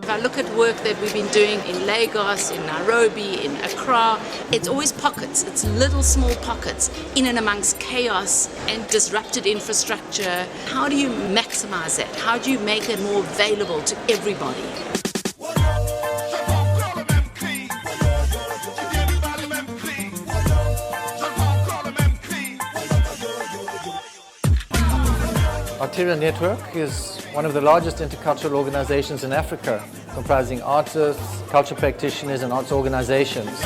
If I look at work that we've been doing in Lagos, in Nairobi, in Accra, it's always pockets. It's little small pockets in and amongst chaos and disrupted infrastructure. How do you maximize that? How do you make it more available to everybody? Arterial Network is one of the largest intercultural organizations in Africa, comprising artists, culture practitioners and arts organizations.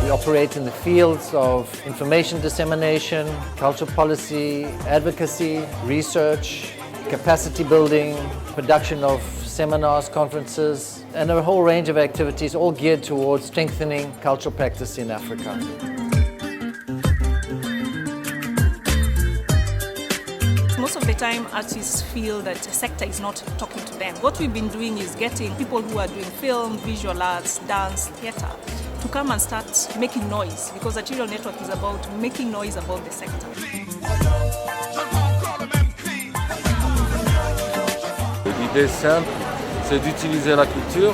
We operate in the fields of information dissemination, cultural policy, advocacy, research, capacity building, production of seminars, conferences, and a whole range of activities all geared towards strengthening cultural practice in Africa. Most of the time, artists feel that the sector is not talking to them. What we've been doing is getting people who are doing film, visual arts, dance, theatre to come and start making noise, because Arterial Network is about making noise about the sector. L'idée simple, c'est d'utiliser la culture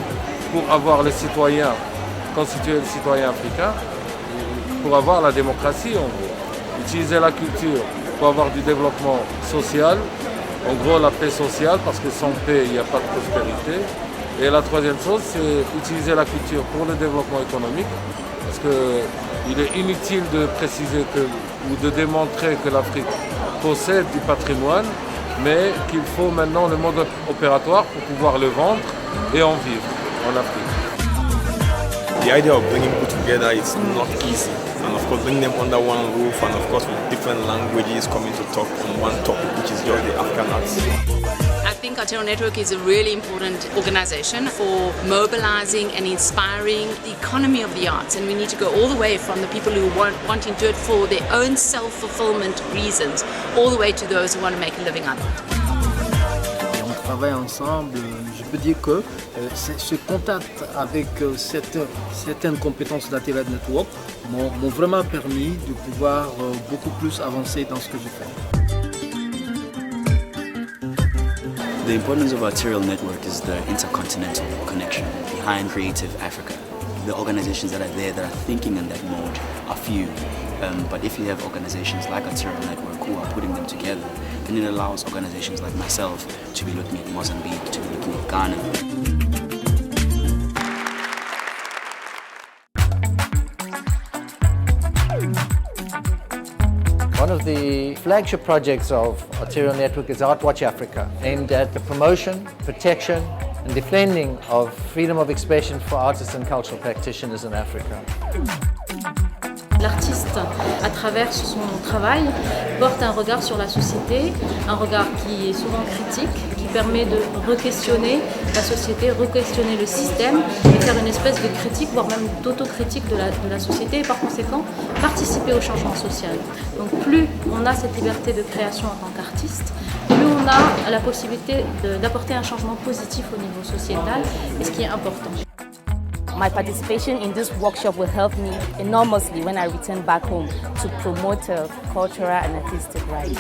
pour avoir les citoyens, constituer le citoyen africain, pour avoir la démocratie en gros. Utiliser la culture pour avoir du développement social, en gros la paix sociale, parce que sans paix il n'y a pas de prospérité. Et la troisième chose, c'est utiliser la culture pour le développement économique, parce qu'il est inutile de préciser ou de démontrer que l'Afrique possède du patrimoine, mais qu'il faut maintenant le mode opératoire pour pouvoir le vendre et en vivre en Afrique. The idea of bringing people together is not easy. And of course, bringing them under one roof, and of course with different languages coming to talk on one topic, which is just the African arts. I think Arterial Network is a really important organization for mobilizing and inspiring the economy of the arts, and we need to go all the way from the people who wanting to do it for their own self-fulfillment reasons, all the way to those who want to make a living out of it. On travaille ensemble, je peux dire que ce contact avec certaines compétences d'Arterial Network m'ont vraiment permis de pouvoir beaucoup plus avancer dans ce que je fais. The importance of Arterial Network is the intercontinental connection behind Creative Africa. The organizations that are there that are thinking in that mode are few, but if you have organizations like Arterial Network who are putting them together, then it allows organizations like myself to be looking at Mozambique, to be looking at Ghana. One of the flagship projects of Arterial Network is Art Watch Africa, aimed at the promotion, protection and defending of freedom of expression for artists and cultural practitioners in Africa. L'artiste, à travers son travail, porte un regard sur la société, un regard qui est souvent critique, qui permet de re-questionner la société, re-questionner le système et faire une espèce de critique, voire même d'autocritique de la société et par conséquent participer au changement social. Donc plus on a cette liberté de création en tant qu'artiste, plus on a la possibilité d'apporter un changement positif au niveau sociétal, et ce qui est important. My participation in this workshop will help me enormously when I return back home to promote cultural and artistic rights.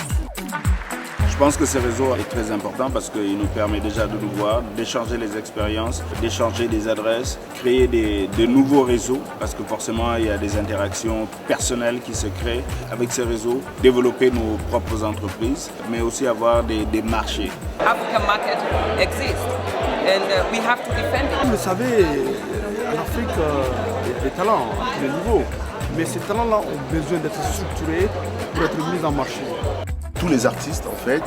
Je pense que ce réseau est très important parce qu'il nous permet déjà de nous voir, d'échanger les expériences, d'échanger des adresses, créer de nouveaux réseaux parce que forcément il y a des interactions personnelles qui se créent avec ces réseaux, développer nos propres entreprises, mais aussi avoir des marchés. African market exists and we have to defend it. Vous le savez, en Afrique, il y a des talents à tous les niveaux, mais ces talents-là ont besoin d'être structurés pour être mis en marché. Tous les artistes en fait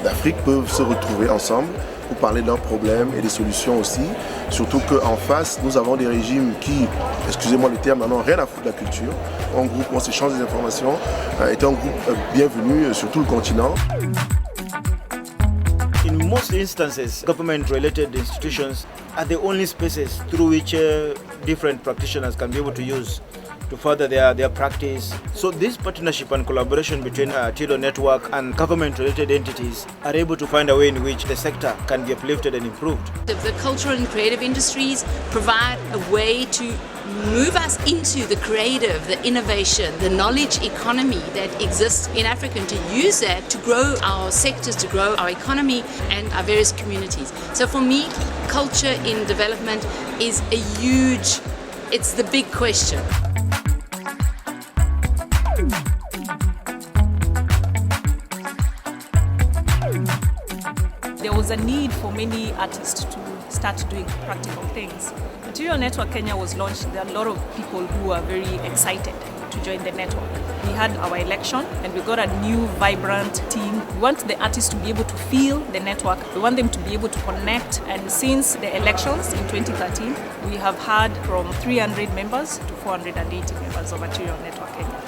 d'Afrique peuvent se retrouver ensemble pour parler de leurs problèmes et des solutions aussi. Surtout qu'en face, nous avons des régimes qui, excusez-moi le terme, n'en ont rien à foutre de la culture. En groupe, on s'échange des informations, est un groupe bienvenu sur tout le continent. In most instances, government-related institutions are the only spaces through which different practitioners can be able to use to further their practice. So this partnership and collaboration between Arterial Network and government-related entities are able to find a way in which the sector can be uplifted and improved. The cultural and creative industries provide a way to move us into the creative, the innovation, the knowledge economy that exists in Africa, and to use that to grow our sectors, to grow our economy and our various communities. So for me, culture in development is it's the big question. There was a need for many artists to start doing practical things. Arterial Network Kenya was launched. There are a lot of people who are very excited to join the network. We had our election and we got a new vibrant team. We want the artists to be able to feel the network. We want them to be able to connect. And since the elections in 2013, we have had from 300 members to 480 members of Arterial Network Kenya.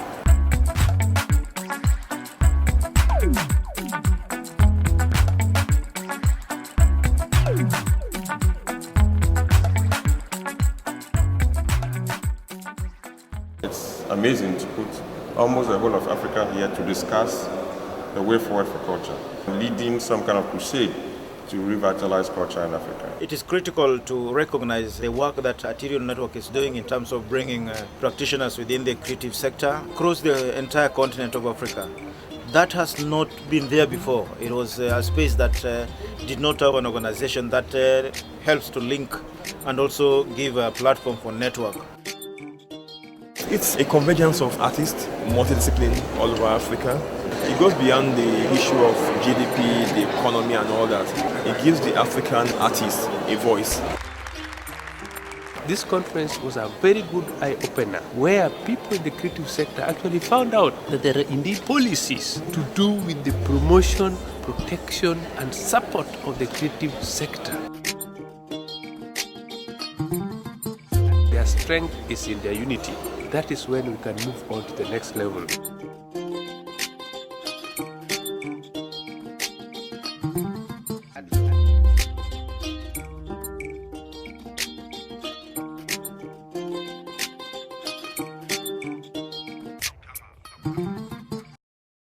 It's amazing to put almost the whole of Africa here to discuss the way forward for culture, leading some kind of crusade to revitalize culture in Africa. It is critical to recognize the work that Arterial Network is doing in terms of bringing practitioners within the creative sector across the entire continent of Africa. That has not been there before. It was a space that did not have an organization that helps to link and also give a platform for network. It's a convergence of artists, multidiscipline all over Africa. It goes beyond the issue of GDP, the economy and all that. It gives the African artists a voice. This conference was a very good eye-opener where people in the creative sector actually found out that there are indeed policies to do with the promotion, protection and support of the creative sector. Their strength is in their unity. That is when we can move on to the next level.